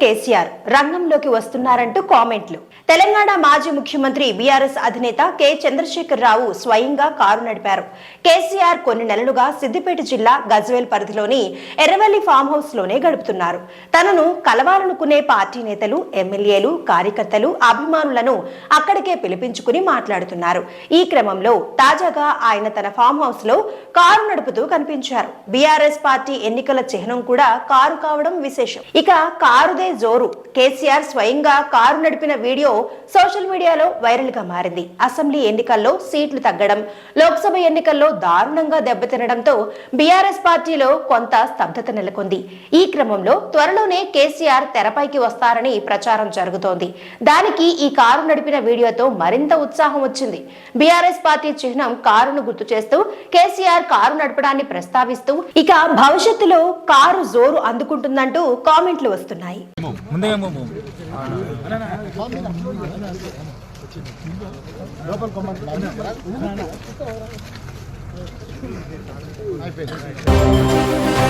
కేసీఆర్ రంగంలోకి వస్తున్నారంటూ కామెంట్లు. తెలంగాణ మాజీ ముఖ్యమంత్రి బీఆర్ఎస్ అధినేత కె చంద్రశేఖర్ రావు స్వయంగా కారు నడిపారు. కేసీఆర్ కొన్ని నెలలుగా సిద్దిపేట జిల్లా గజ్వేల్ పరిధిలోని ఎర్రవెల్లి ఫామ్ హౌస్ లోనే గడుపుతున్నారు. తనను కలవాలనుకునే పార్టీ నేతలు, ఎమ్మెల్యేలు, కార్యకర్తలు, అభిమానులను అక్కడికే పిలిపించుకుని మాట్లాడుతున్నారు. ఈ క్రమంలో తాజాగా ఆయన తన ఫామ్ హౌస్ లో కారు నడుపుతూ కనిపించారు. బీఆర్ఎస్ పార్టీ ఎన్నికల చిహ్నం కూడా కారు కావడం విశేషం. ఇక కారుదే జోరు. కేసీఆర్ స్వయంగా కారు నడిపిన వీడియో సోషల్ మీడియాలో వైరల్ గా మారింది. అసెంబ్లీ ఎన్నికల్లో సీట్లు తగ్గడం, లోక్సభ ఎన్నికల్లో దారుణంగా దెబ్బతినడంతో బీఆర్ఎస్ పార్టీలో కొంత స్తబ్దత నెలకొంది. ఈ క్రమంలో త్వరలోనే కేసీఆర్ తెరపైకి వస్తారని ప్రచారం జరుగుతోంది. దానికి ఈ కారు నడిపిన వీడియోతో మరింత ఉత్సాహం వచ్చింది. బీఆర్ఎస్ పార్టీ చిహ్నం కారును గుర్తు చేస్తూ కేసీఆర్ కారు నడపడాన్ని ప్రస్తావిస్తూ ఇక భవిష్యత్తులో కారు జోరు అందుకుంటుందంటూ కామెంట్లు వస్తున్నాయి. అయిపోయింది.